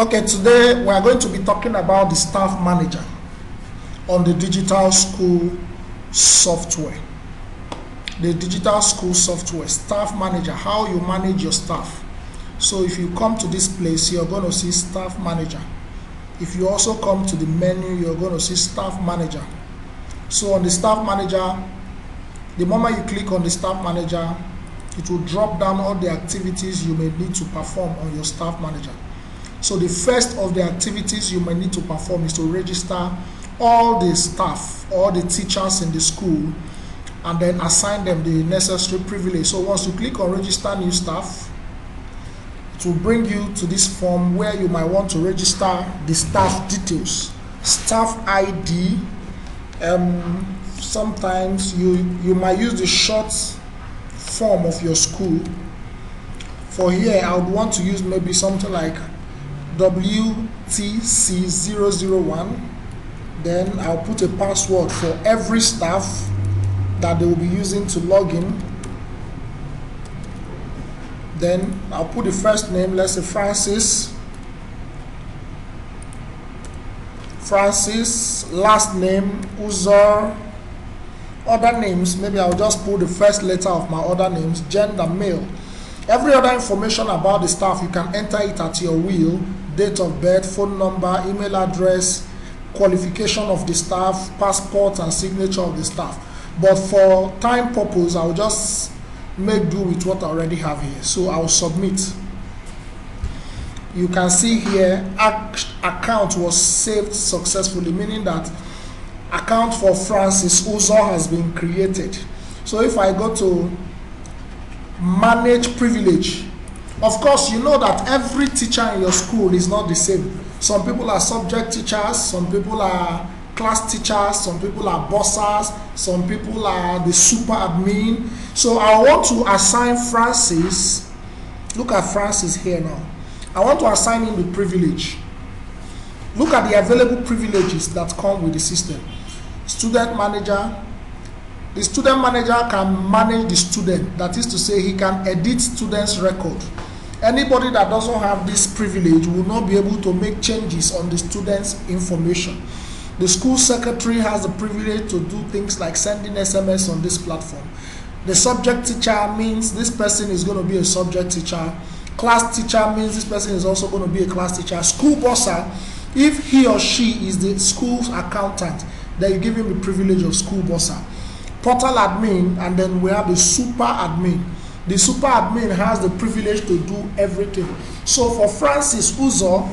Okay, today we are going to be talking about the staff manager on the digital school software. The digital school software, staff manager, how you manage your staff. So if you come to this place, you're going to see staff manager. If you also come to the menu, you're going to see staff manager. So on the staff manager, the moment you click on the staff manager, it will drop down all the activities you may need to perform on your staff manager. So the first of the activities you may need to perform is to register all the staff, all the teachers in the school, and then assign them the necessary privilege. So once you click on register new staff, it will bring you to this form where you might want to register the staff details, staff ID. Sometimes you might use the short form of your school. For here, I would want to use maybe something like WTC001. Then I'll put a password for every staff that they will be using to log in. Then I'll put the first name, let's say Francis, last name Uzor. Other names, maybe I'll just put the first letter of my other names, gender male. Every other information about the staff, you can enter it at your will: date of birth, phone number, email address, qualification of the staff, passport and signature of the staff. But for time purpose, I'll just make do with what I already have here. So I'll submit. You can see here account was saved successfully, meaning that account for Francis Uzor has been created. So if I go to manage privilege, of course you know that every teacher in your school is not the same. Some people are subject teachers, some people are class teachers, some people are bossers, some people are the super admin. So I want to assign Francis, look at Francis here now. I want to assign him the privilege. Look at the available privileges that come with the system. Student manager. The student manager can manage the student. That is to say, he can edit students' record. Anybody that doesn't have this privilege will not be able to make changes on the student's information. The school secretary has the privilege to do things like sending SMS on this platform. The subject teacher means this person is going to be a subject teacher. Class teacher means this person is also going to be a class teacher. School bosser, if he or she is the school's accountant, then you give him the privilege of school bosser. Portal admin, and then we have the super admin. The super admin has the privilege to do everything. So for Francis Uzor,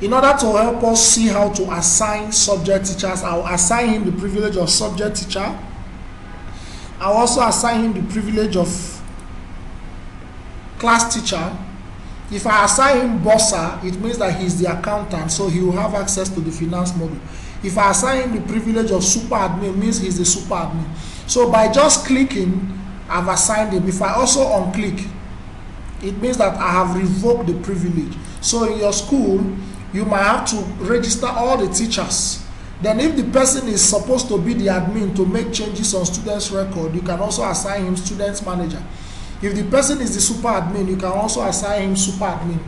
in order to help us see how to assign subject teachers, I'll assign him the privilege of subject teacher. I'll also assign him the privilege of class teacher. If I assign him bosser, it means that he's the accountant, so he will have access to the finance module. If I assign him the privilege of super admin, it means he's the super admin. So by just clicking, I've assigned him. If I also unclick, it means that I have revoked the privilege. So in your school, you might have to register all the teachers. Then if the person is supposed to be the admin to make changes on students' record, you can also assign him students manager. If the person is the super admin, you can also assign him super admin.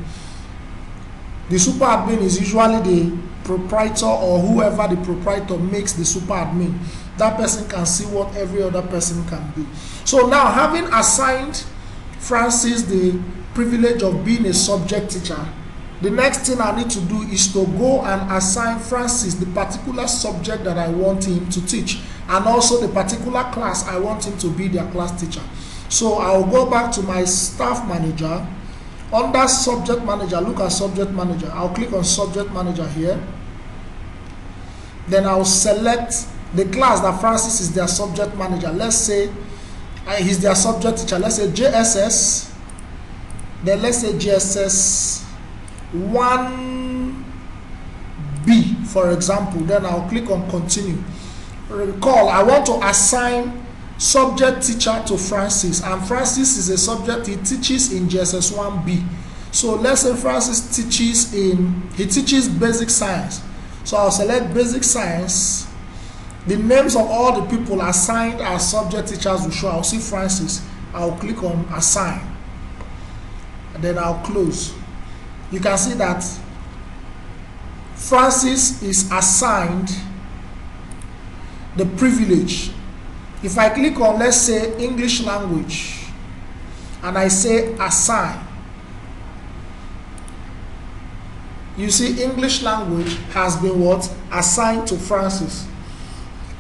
The super admin is usually the proprietor or whoever the proprietor makes the super admin. That person can see what every other person can do. So now, having assigned Francis the privilege of being a subject teacher, the next thing I need to do is to go and assign Francis the particular subject that I want him to teach, and also the particular class I want him to be their class teacher. So I'll go back to my staff manager. Under subject manager, look at subject manager. I'll click on subject manager here. Then I'll select the class that Francis is their subject manager. Let's say he's their subject teacher. Let's say JSS. Then let's say JSS 1B, for example. Then I'll click on continue. Recall, I want to assign subject teacher to Francis, and Francis is a subject. He teaches in JSS 1B. So let's say Francis teaches basic science. So I'll select basic science. The names of all the people assigned as subject teachers will show. I'll see Francis. I'll click on assign. And then I'll close. You can see that Francis is assigned the privilege. If I click on, let's say, English language, and I say assign, you see English language has been what? Assigned to Francis.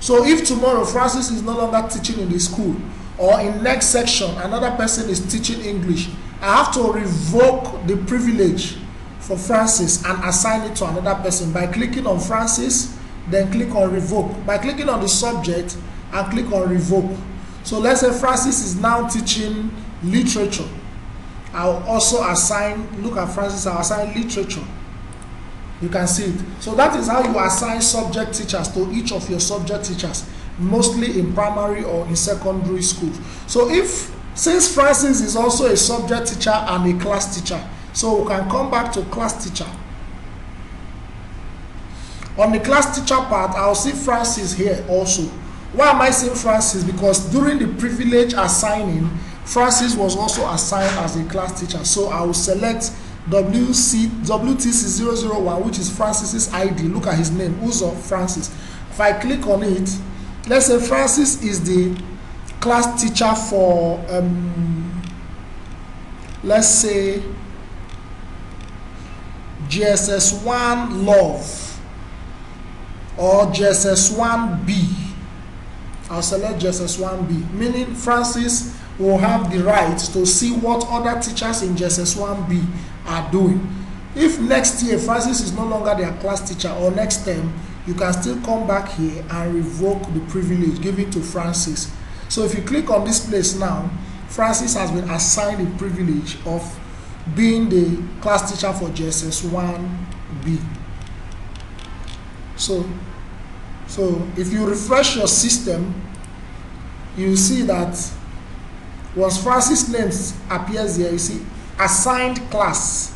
So if tomorrow Francis is no longer teaching in the school, or in next section another person is teaching English, I have to revoke the privilege for Francis and assign it to another person by clicking on Francis, then click on revoke, by clicking on the subject and click on revoke. So let's say Francis is now teaching literature. I'll also assign, look at Francis, I'll assign literature. You can see it. So that is how you assign subject teachers to each of your subject teachers, mostly in primary or in secondary school. So since Francis is also a subject teacher and a class teacher, so we can come back to class teacher. On the class teacher part, I'll see Francis here also. Why am I saying Francis? Because during the privilege assigning, Francis was also assigned as a class teacher. So I will select WTC001, which is Francis's ID. Look at his name, Uzo Francis. If I click on it, let's say Francis is the class teacher for let's say GSS 1 Love or GSS 1B. I'll select GSS 1B, meaning Francis will have the right to see what other teachers in GSS 1B are doing. If next year Francis is no longer their class teacher, or next term, you can still come back here and revoke the privilege given to Francis. So if you click on this place now, Francis has been assigned the privilege of being the class teacher for GSS 1B. So if you refresh your system, you see that once Francis' name appears here, you see assigned class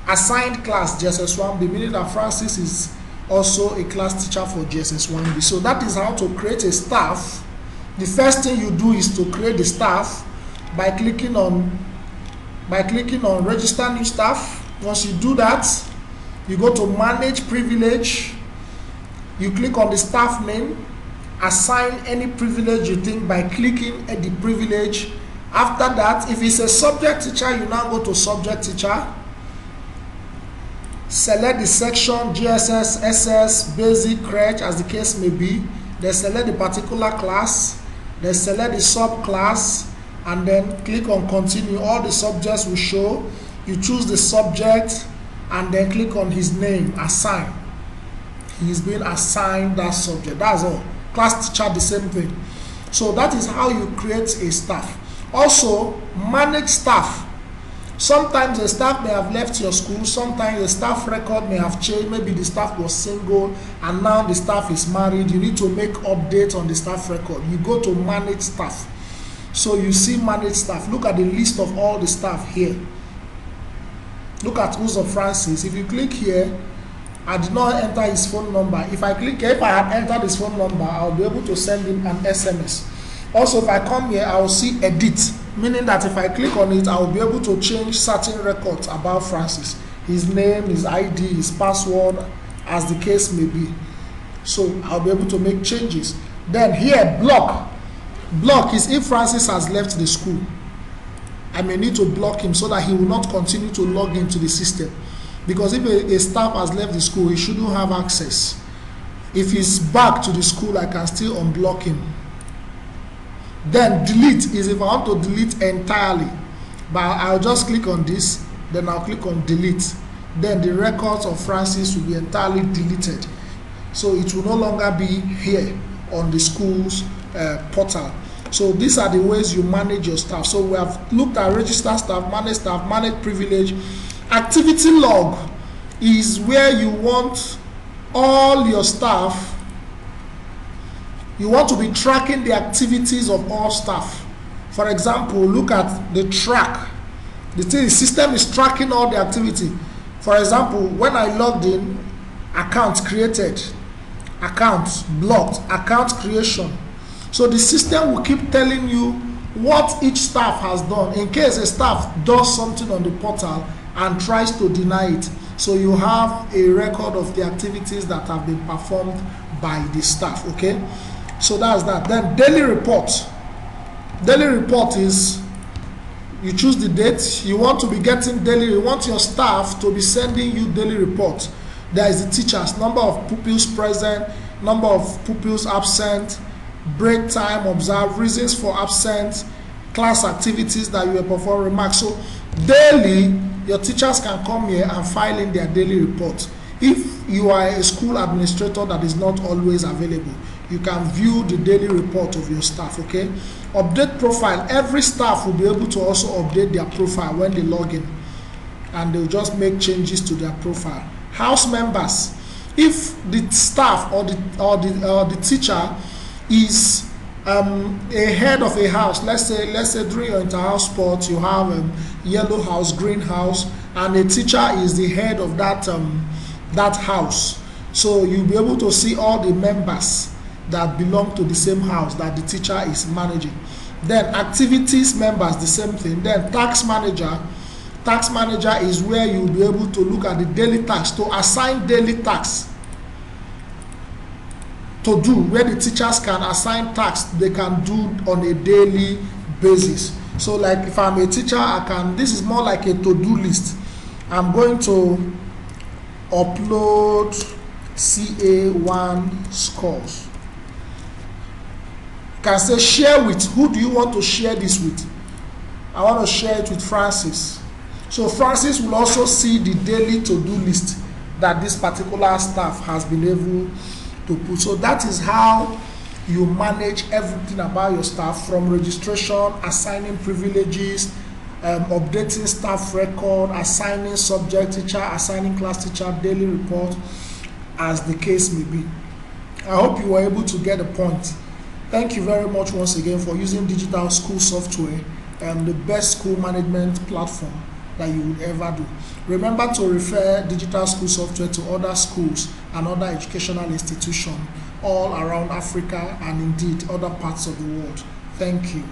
GSS 1B, meaning that Francis is also a class teacher for GSS 1B. So that is how to create a staff. The first thing you do is to create the staff by clicking on register new staff. Once you do that, you go to manage privilege, you click on the staff name, assign any privilege you think by clicking at the privilege. After that, if it's a subject teacher, you now go to subject teacher, select the section GSS, SS, basic, crèche, as the case may be, then select the particular class, then select the subclass, and then click on continue. All the subjects will show. You choose the subject and then click on his name, assign. He's been assigned that subject. That's all. Class teacher, the same thing. So that is how you create a staff. Also, manage staff. Sometimes the staff may have left your school, sometimes the staff record may have changed. Maybe the staff was single and now the staff is married. You need to make updates on the staff record. You go to manage staff. So you see manage staff. Look at the list of all the staff here. Look at Uzo Francis. If you click here, I did not enter his phone number. If I click here, if I had entered his phone number, I'll be able to send him an SMS. Also, if I come here, I will see edit, meaning that if I click on it, I will be able to change certain records about Francis. His name, his ID, his password, as the case may be. So I'll be able to make changes. Then here, block. Block is if Francis has left the school. I may need to block him so that he will not continue to log into the system. Because if a staff has left the school, he shouldn't have access. If he's back to the school, I can still unblock him. Then delete is if I want to delete entirely. But I'll just click on this, then I'll click on delete. Then the records of Francis will be entirely deleted. So it will no longer be here on the school's portal. So these are the ways you manage your staff. So we have looked at register staff, manage privilege. Activity log is where you want all your staff. You want to be tracking the activities of all staff. For example, look at the track. The system is tracking all the activity. For example, when I logged in, account created, account blocked, account creation. So the system will keep telling you what each staff has done. In case a staff does something on the portal and tries to deny it, So you have a record of the activities that have been performed by the staff. Okay, so that's that. Then daily report. Daily report is, you choose the date you want to be getting daily. You want your staff to be sending you daily report. There is the teachers, number of pupils present, number of pupils absent, break time observed, reasons for absence, class activities that you have performed, remarks. So daily, your teachers can come here and file in their daily report. If you are a school administrator that is not always available, you can view the daily report of your staff. Okay, update profile. Every staff will be able to also update their profile when they log in, and they'll just make changes to their profile. House members. If the staff or the teacher is a head of a house, let's say during your inter-house sport you have yellow house, green house, and a teacher is the head of that house, so you'll be able to see all the members that belong to the same house that the teacher is managing. Then activities members, the same thing. Then tax manager. Tax manager is where you'll be able to look at the daily tax, to assign daily tax to do, where the teachers can assign tax they can do on a daily basis. So like if I'm a teacher, I can, this is more like a to-do list. I'm going to upload CA1 scores. You can say share with. Who do you want to share this with? I want to share it with Francis. So Francis will also see the daily to-do list that this particular staff has been able to put. So that is how you manage everything about your staff, from registration, assigning privileges, updating staff record, assigning subject teacher, assigning class teacher, daily report, as the case may be. I hope you were able to get the point. Thank you very much once again for using digital school software, the best school management platform that you would ever do. Remember to refer digital school software to other schools and other educational institutions all around Africa and indeed other parts of the world. Thank you.